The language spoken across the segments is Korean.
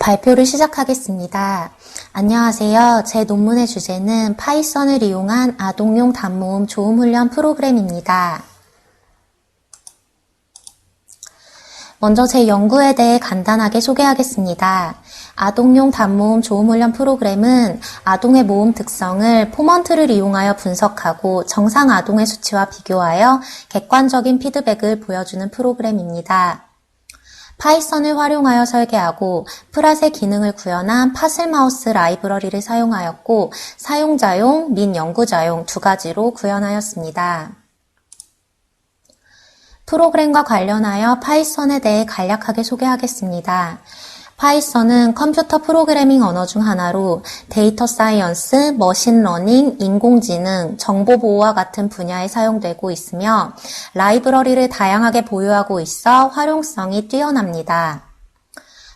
발표를 시작하겠습니다. 안녕하세요. 제 논문의 주제는 파이썬을 이용한 아동용 단모음 조음 훈련 프로그램입니다. 먼저 제 연구에 대해 간단하게 소개하겠습니다. 아동용 단모음 조음 훈련 프로그램은 아동의 모음 특성을 포먼트를 이용하여 분석하고 정상 아동의 수치와 비교하여 객관적인 피드백을 보여주는 프로그램입니다. 파이썬을 활용하여 설계하고 프랏의 기능을 구현한 파슬마우스 라이브러리를 사용하였고 사용자용 및 연구자용 두 가지로 구현하였습니다. 프로그램과 관련하여 파이썬에 대해 간략하게 소개하겠습니다. 파이썬은 컴퓨터 프로그래밍 언어 중 하나로 데이터 사이언스, 머신러닝, 인공지능, 정보보호와 같은 분야에 사용되고 있으며 라이브러리를 다양하게 보유하고 있어 활용성이 뛰어납니다.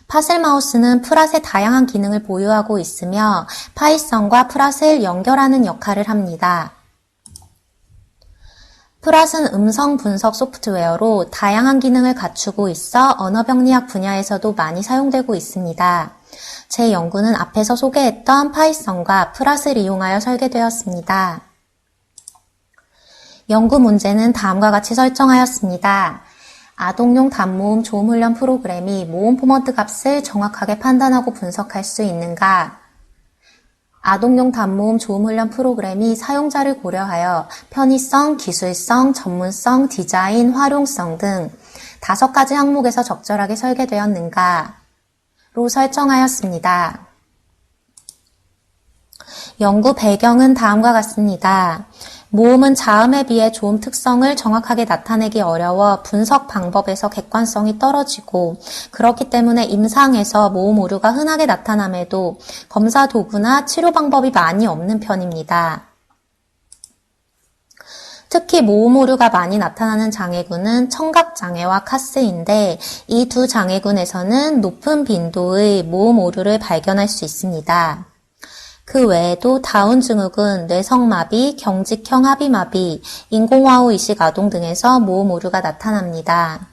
파슬마우스는 프랏의 다양한 기능을 보유하고 있으며 파이썬과 프랏을 연결하는 역할을 합니다. 프랏은 음성 분석 소프트웨어로 다양한 기능을 갖추고 있어 언어병리학 분야에서도 많이 사용되고 있습니다. 제 연구는 앞에서 소개했던 파이썬과 프랏을 이용하여 설계되었습니다. 연구 문제는 다음과 같이 설정하였습니다. 아동용 단모음 조음 훈련 프로그램이 모음 포먼트 값을 정확하게 판단하고 분석할 수 있는가? 아동용 단모음 조음 훈련 프로그램이 사용자를 고려하여 편의성, 기술성, 전문성, 디자인, 활용성 등 5가지 항목에서 적절하게 설계되었는가로 설정하였습니다. 연구 배경은 다음과 같습니다. 모음은 자음에 비해 조음 특성을 정확하게 나타내기 어려워 분석 방법에서 객관성이 떨어지고 그렇기 때문에 임상에서 모음 오류가 흔하게 나타남에도 검사 도구나 치료 방법이 많이 없는 편입니다. 특히 모음 오류가 많이 나타나는 장애군은 청각장애와 카스인데 이 두 장애군에서는 높은 빈도의 모음 오류를 발견할 수 있습니다. 그 외에도 다운 증후군, 뇌성마비, 경직형 합의마비, 인공화후 이식 아동 등에서 모음 오류가 나타납니다.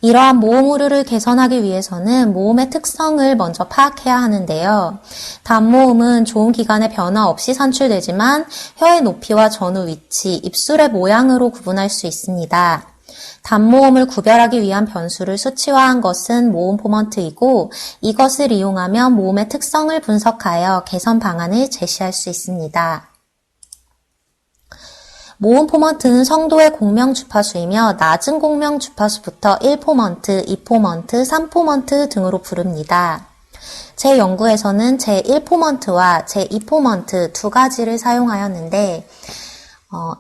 이러한 모음 오류를 개선하기 위해서는 모음의 특성을 먼저 파악해야 하는데요. 단모음은 조음 기간의 변화 없이 산출되지만 혀의 높이와 전후 위치, 입술의 모양으로 구분할 수 있습니다. 단모음을 구별하기 위한 변수를 수치화한 것은 모음 포먼트이고 이것을 이용하면 모음의 특성을 분석하여 개선 방안을 제시할 수 있습니다. 모음 포먼트는 성도의 공명 주파수이며 낮은 공명 주파수부터 1포먼트, 2포먼트, 3포먼트 등으로 부릅니다. 제 연구에서는 제1포먼트와 제2포먼트 두 가지를 사용하였는데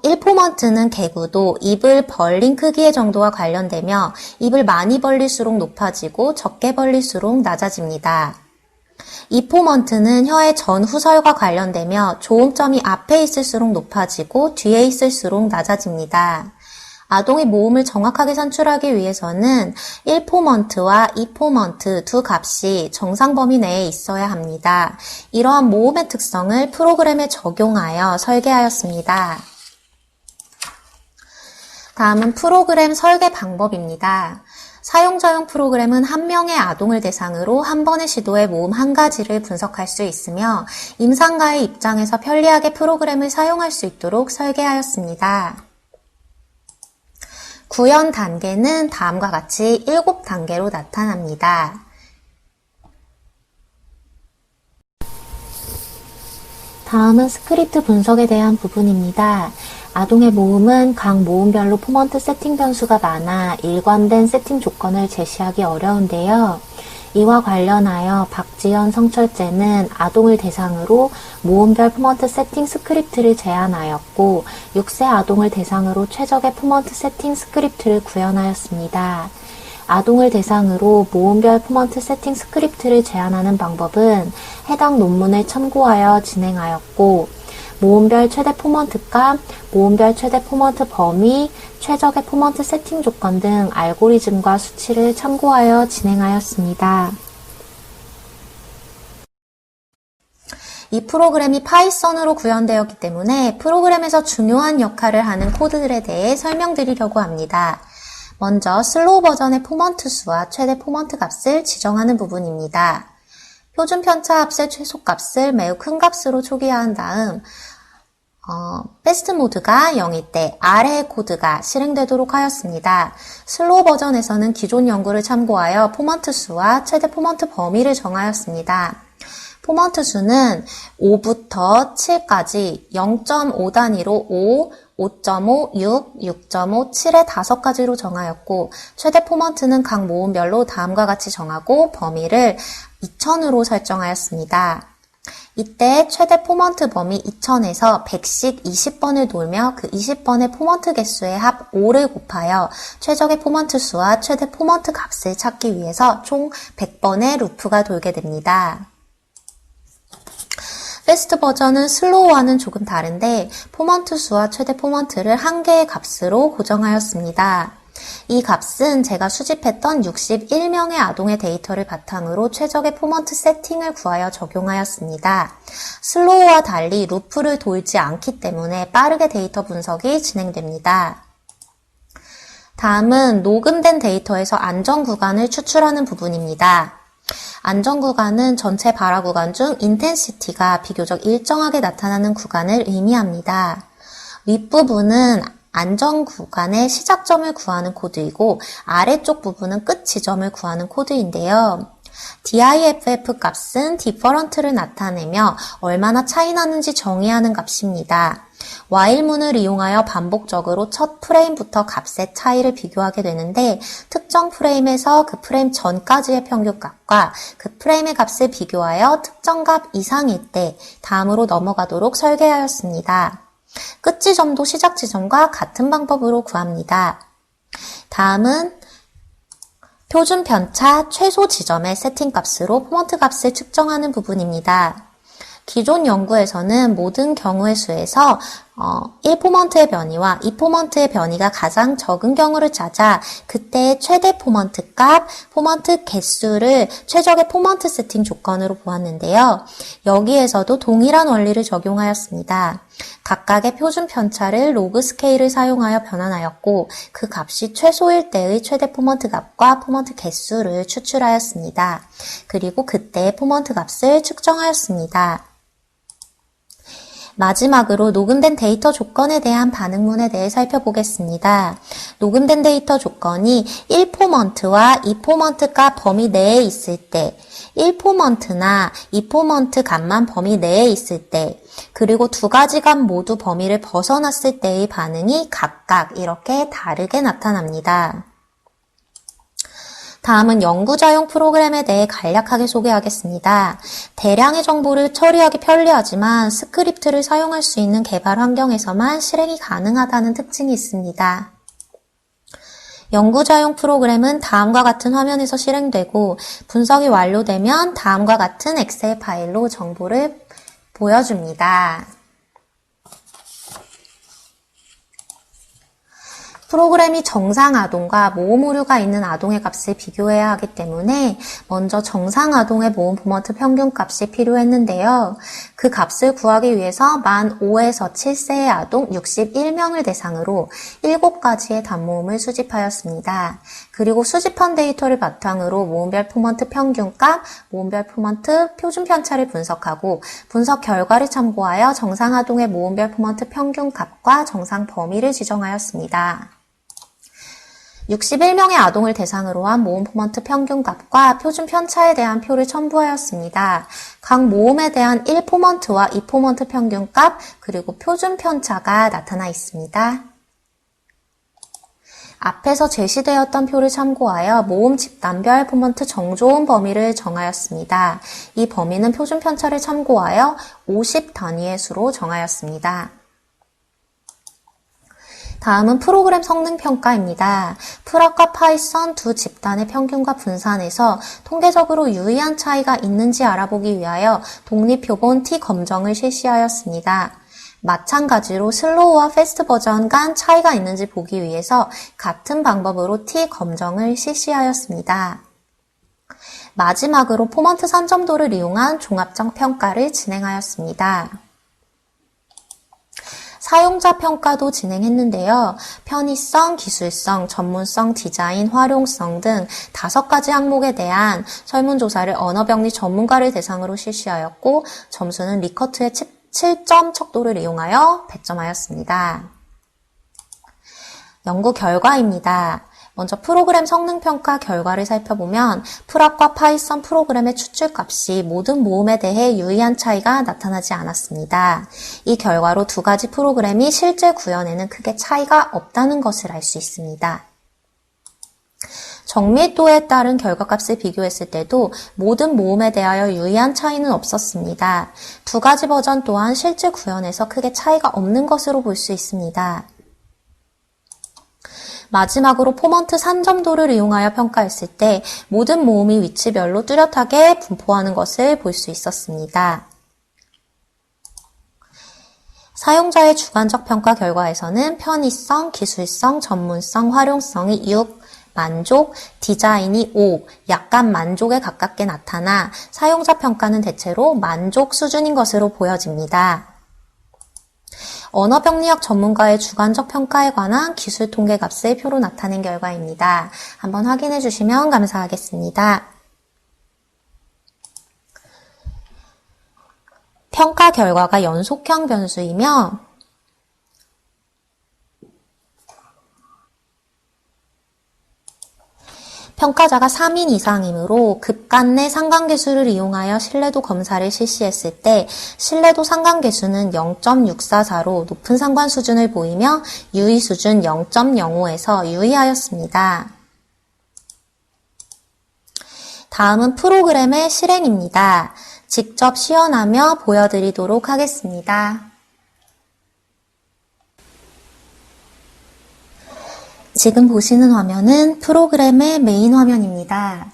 1포먼트는 개구도 입을 벌린 크기의 정도와 관련되며 입을 많이 벌릴수록 높아지고 적게 벌릴수록 낮아집니다. 2포먼트는 혀의 전후설과 관련되며 조음점이 앞에 있을수록 높아지고 뒤에 있을수록 낮아집니다. 아동이 모음을 정확하게 산출하기 위해서는 1포먼트와 2포먼트 두 값이 정상 범위 내에 있어야 합니다. 이러한 모음의 특성을 프로그램에 적용하여 설계하였습니다. 다음은 프로그램 설계 방법입니다. 사용자용 프로그램은 한 명의 아동을 대상으로 한 번의 시도에 모음 한 가지를 분석할 수 있으며 임상가의 입장에서 편리하게 프로그램을 사용할 수 있도록 설계하였습니다. 구현 단계는 다음과 같이 7단계로 나타납니다. 다음은 스크립트 분석에 대한 부분입니다. 아동의 모음은 각 모음별로 포먼트 세팅 변수가 많아 일관된 세팅 조건을 제시하기 어려운데요. 이와 관련하여 박지연, 성철재는 아동을 대상으로 모음별 포먼트 세팅 스크립트를 제안하였고 6세 아동을 대상으로 최적의 포먼트 세팅 스크립트를 구현하였습니다. 아동을 대상으로 모음별 포먼트 세팅 스크립트를 제안하는 방법은 해당 논문을 참고하여 진행하였고 모음별 최대 포먼트 값, 모음별 최대 포먼트 범위, 최적의 포먼트 세팅 조건 등 알고리즘과 수치를 참고하여 진행하였습니다. 이 프로그램이 파이썬으로 구현되었기 때문에 프로그램에서 중요한 역할을 하는 코드들에 대해 설명드리려고 합니다. 먼저 슬로우 버전의 포먼트 수와 최대 포먼트 값을 지정하는 부분입니다. 표준 편차 합의 최소값을 매우 큰 값으로 초기화한 다음 패스트 모드가 0일 때 아래의 코드가 실행되도록 하였습니다. 슬로우 버전에서는 기존 연구를 참고하여 포먼트 수와 최대 포먼트 범위를 정하였습니다. 포먼트 수는 5부터 7까지 0.5 단위로 5, 5.5, 6, 6.5, 7의 5가지로 정하였고 최대 포먼트는 각 모음별로 다음과 같이 정하고 범위를 2000으로 설정하였습니다. 이때 최대 포먼트 범위 2000에서 100씩 20번을 돌며 그 20번의 포먼트 개수의 합 5를 곱하여 최적의 포먼트 수와 최대 포먼트 값을 찾기 위해서 총 100번의 루프가 돌게 됩니다. 패스트 버전은 슬로우와는 조금 다른데 포먼트 수와 최대 포먼트를 한 개의 값으로 고정하였습니다. 이 값은 제가 수집했던 61명의 아동의 데이터를 바탕으로 최적의 포먼트 세팅을 구하여 적용하였습니다. 슬로우와 달리 루프를 돌지 않기 때문에 빠르게 데이터 분석이 진행됩니다. 다음은 녹음된 데이터에서 안전 구간을 추출하는 부분입니다. 안전 구간은 전체 발화 구간 중 인텐시티가 비교적 일정하게 나타나는 구간을 의미합니다. 윗부분은 안전 구간의 시작점을 구하는 코드이고 아래쪽 부분은 끝 지점을 구하는 코드인데요. diff 값은 different를 나타내며 얼마나 차이 나는지 정의하는 값입니다. while문을 이용하여 반복적으로 첫 프레임부터 값의 차이를 비교하게 되는데 특정 프레임에서 그 프레임 전까지의 평균값과 그 프레임의 값을 비교하여 특정 값 이상일 때 다음으로 넘어가도록 설계하였습니다. 끝 지점도 시작 지점과 같은 방법으로 구합니다. 다음은 표준 편차 최소 지점의 세팅 값으로 포먼트 값을 측정하는 부분입니다. 기존 연구에서는 모든 경우의 수에서 1포먼트의 변이와 2포먼트의 변이가 가장 적은 경우를 찾아 그때의 최대 포먼트 값, 포먼트 개수를 최적의 포먼트 세팅 조건으로 보았는데요. 여기에서도 동일한 원리를 적용하였습니다. 각각의 표준 편차를 로그 스케일을 사용하여 변환하였고 그 값이 최소일 때의 최대 포먼트 값과 포먼트 개수를 추출하였습니다. 그리고 그때의 포먼트 값을 측정하였습니다. 마지막으로 녹음된 데이터 조건에 대한 반응문에 대해 살펴보겠습니다. 녹음된 데이터 조건이 1포먼트와 2포먼트 값 범위 내에 있을 때, 1포먼트나 2포먼트 값만 범위 내에 있을 때, 그리고 두 가지 값 모두 범위를 벗어났을 때의 반응이 각각 이렇게 다르게 나타납니다. 다음은 연구자용 프로그램에 대해 간략하게 소개하겠습니다. 대량의 정보를 처리하기 편리하지만 스크립트를 사용할 수 있는 개발 환경에서만 실행이 가능하다는 특징이 있습니다. 연구자용 프로그램은 다음과 같은 화면에서 실행되고 분석이 완료되면 다음과 같은 엑셀 파일로 정보를 보여줍니다. 프로그램이 정상 아동과 모음 오류가 있는 아동의 값을 비교해야 하기 때문에 먼저 정상 아동의 모음 포먼트 평균 값이 필요했는데요. 그 값을 구하기 위해서 만 5에서 7세의 아동 61명을 대상으로 7가지의 단모음을 수집하였습니다. 그리고 수집한 데이터를 바탕으로 모음별 포먼트 평균값, 모음별 포먼트 표준 편차를 분석하고 분석 결과를 참고하여 정상 아동의 모음별 포먼트 평균값과 정상 범위를 지정하였습니다. 61명의 아동을 대상으로 한 모음 포먼트 평균값과 표준 편차에 대한 표를 첨부하였습니다. 각 모음에 대한 1포먼트와 2포먼트 평균값 그리고 표준 편차가 나타나 있습니다. 앞에서 제시되었던 표를 참고하여 모음 집단별 포먼트 정조음 범위를 정하였습니다. 이 범위는 표준 편차를 참고하여 50 단위의 수로 정하였습니다. 다음은 프로그램 성능 평가입니다. 프락과 파이썬 두 집단의 평균과 분산해서 통계적으로 유의한 차이가 있는지 알아보기 위하여 독립표본 T 검정을 실시하였습니다. 마찬가지로 슬로우와 패스트 버전 간 차이가 있는지 보기 위해서 같은 방법으로 T 검정을 실시하였습니다. 마지막으로 포먼트 산점도를 이용한 종합적 평가를 진행하였습니다. 사용자 평가도 진행했는데요. 편의성, 기술성, 전문성, 디자인, 활용성 등 5가지 항목에 대한 설문조사를 언어병리 전문가를 대상으로 실시하였고 점수는 리커트의 7점 척도를 이용하여 배점하였습니다. 연구 결과입니다. 먼저 프로그램 성능평가 결과를 살펴보면 프랍과 파이썬 프로그램의 추출값이 모든 모음에 대해 유의한 차이가 나타나지 않았습니다. 이 결과로 2가지 프로그램이 실제 구현에는 크게 차이가 없다는 것을 알 수 있습니다. 정밀도에 따른 결과값을 비교했을 때도 모든 모음에 대하여 유의한 차이는 없었습니다. 2가지 버전 또한 실제 구현에서 크게 차이가 없는 것으로 볼 수 있습니다. 마지막으로 포먼트 산점도를 이용하여 평가했을 때 모든 모음이 위치별로 뚜렷하게 분포하는 것을 볼 수 있었습니다. 사용자의 주관적 평가 결과에서는 편의성, 기술성, 전문성, 활용성이 6, 만족, 디자인이 5, 약간 만족에 가깝게 나타나 사용자 평가는 대체로 만족 수준인 것으로 보여집니다. 언어병리학 전문가의 주관적 평가에 관한 기술 통계 값을 표로 나타낸 결과입니다. 한번 확인해 주시면 감사하겠습니다. 평가 결과가 연속형 변수이며 평가자가 3인 이상이므로 급간 내 상관계수를 이용하여 신뢰도 검사를 실시했을 때 신뢰도 상관계수는 0.644로 높은 상관 수준을 보이며 유의 수준 0.05에서 유의하였습니다. 다음은 프로그램의 실행입니다. 직접 시연하며 보여드리도록 하겠습니다. 지금 보시는 화면은 프로그램의 메인 화면입니다.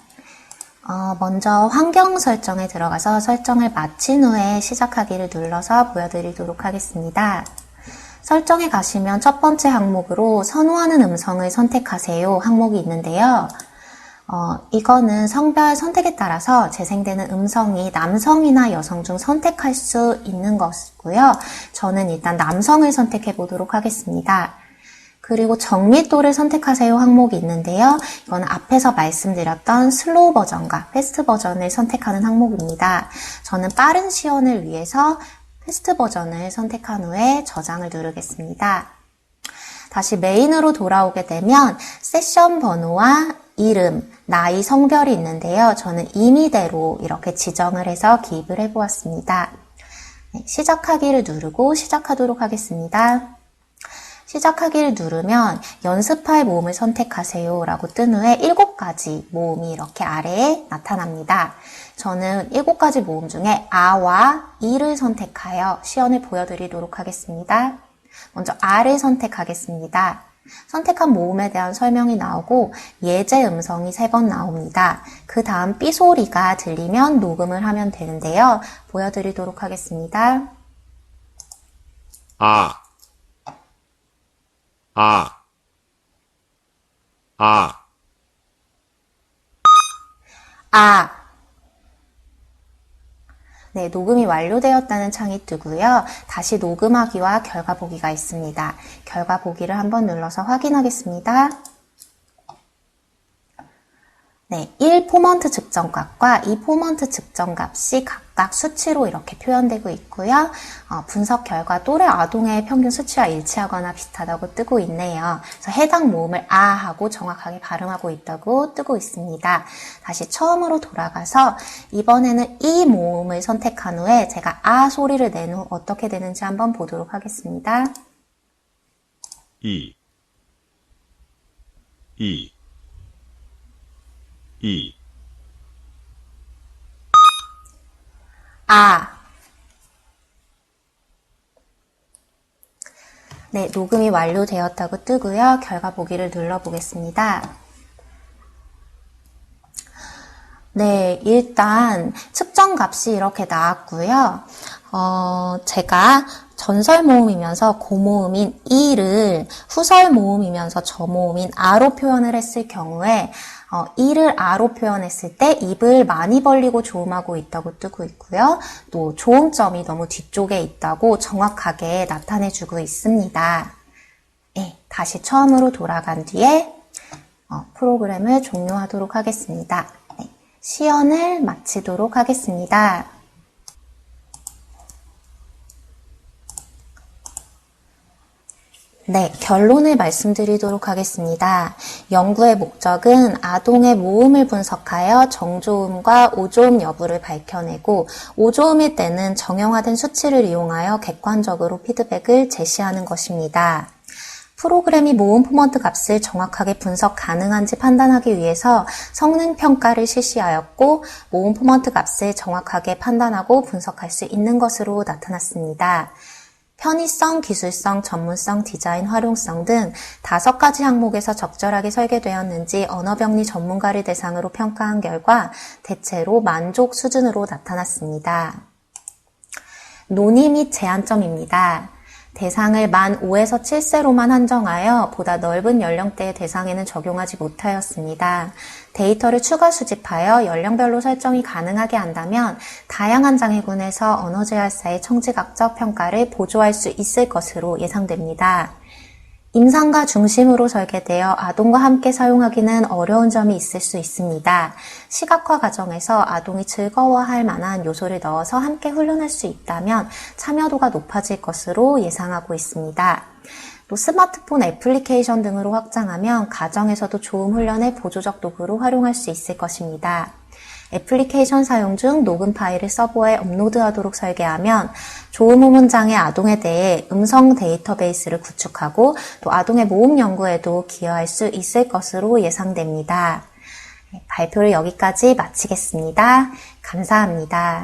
먼저 환경 설정에 들어가서 설정을 마친 후에 시작하기를 눌러서 보여드리도록 하겠습니다. 설정에 가시면 첫 번째 항목으로 선호하는 음성을 선택하세요 항목이 있는데요. 이거는 성별 선택에 따라서 재생되는 음성이 남성이나 여성 중 선택할 수 있는 것이고요. 저는 일단 남성을 선택해 보도록 하겠습니다. 그리고 정밀도를 선택하세요 항목이 있는데요. 이건 앞에서 말씀드렸던 슬로우 버전과 패스트 버전을 선택하는 항목입니다. 저는 빠른 시연을 위해서 패스트 버전을 선택한 후에 저장을 누르겠습니다. 다시 메인으로 돌아오게 되면 세션 번호와 이름, 나이, 성별이 있는데요. 저는 임의대로 이렇게 지정을 해서 기입을 해보았습니다. 시작하기를 누르고 시작하도록 하겠습니다. 시작하기를 누르면 연습할 모음을 선택하세요 라고 뜬 후에 7가지 모음이 이렇게 아래에 나타납니다. 저는 7가지 모음 중에 아와 이를 선택하여 시연을 보여드리도록 하겠습니다. 먼저 아를 선택하겠습니다. 선택한 모음에 대한 설명이 나오고 예제 음성이 3번 나옵니다. 그 다음 삐 소리가 들리면 녹음을 하면 되는데요. 보여드리도록 하겠습니다. 아, 네, 녹음이 완료되었다는 창이 뜨고요. 다시 녹음하기와 결과 보기가 있습니다. 결과 보기를 한번 눌러서 확인하겠습니다. 네, 1 포먼트 측정값과 2 포먼트 측정값이 각각 수치로 이렇게 표현되고 있고요. 분석 결과 또래 아동의 평균 수치와 일치하거나 비슷하다고 뜨고 있네요. 그래서 해당 모음을 아 하고 정확하게 발음하고 있다고 뜨고 있습니다. 다시 처음으로 돌아가서 이번에는 이 모음을 선택한 후에 제가 아 소리를 낸 후 어떻게 되는지 한번 보도록 하겠습니다. 이, 아. 네, 녹음이 완료되었다고 뜨고요. 결과 보기를 눌러보겠습니다. 네, 일단 측정 값이 이렇게 나왔고요. 제가 전설 모음이면서 고모음인 이를 후설 모음이면서 저모음인 아로 표현을 했을 경우에 이를 아로 표현했을 때 입을 많이 벌리고 조음하고 있다고 뜨고 있고요. 또 조음점이 너무 뒤쪽에 있다고 정확하게 나타내주고 있습니다. 네, 다시 처음으로 돌아간 뒤에 프로그램을 종료하도록 하겠습니다. 네, 시연을 마치도록 하겠습니다. 네, 결론을 말씀드리도록 하겠습니다. 연구의 목적은 아동의 모음을 분석하여 정조음과 오조음 여부를 밝혀내고 오조음일 때는 정형화된 수치를 이용하여 객관적으로 피드백을 제시하는 것입니다. 프로그램이 모음 포먼트 값을 정확하게 분석 가능한지 판단하기 위해서 성능 평가를 실시하였고 모음 포먼트 값을 정확하게 판단하고 분석할 수 있는 것으로 나타났습니다. 편의성, 기술성, 전문성, 디자인, 활용성 등 5가지 항목에서 적절하게 설계되었는지 언어병리 전문가를 대상으로 평가한 결과 대체로 만족 수준으로 나타났습니다. 논의 및 제한점입니다. 대상을 만 5에서 7세로만 한정하여 보다 넓은 연령대의 대상에는 적용하지 못하였습니다. 데이터를 추가 수집하여 연령별로 설정이 가능하게 한다면 다양한 장애군에서 언어재활사의 청지각적 평가를 보조할 수 있을 것으로 예상됩니다. 임상가 중심으로 설계되어 아동과 함께 사용하기는 어려운 점이 있을 수 있습니다. 시각화 과정에서 아동이 즐거워할 만한 요소를 넣어서 함께 훈련할 수 있다면 참여도가 높아질 것으로 예상하고 있습니다. 또 스마트폰 애플리케이션 등으로 확장하면 가정에서도 조음 훈련의 보조적 도구로 활용할 수 있을 것입니다. 애플리케이션 사용 중 녹음 파일을 서버에 업로드하도록 설계하면 조음 후문 장애 아동에 대해 음성 데이터베이스를 구축하고 또 아동의 모음 연구에도 기여할 수 있을 것으로 예상됩니다. 발표를 여기까지 마치겠습니다. 감사합니다.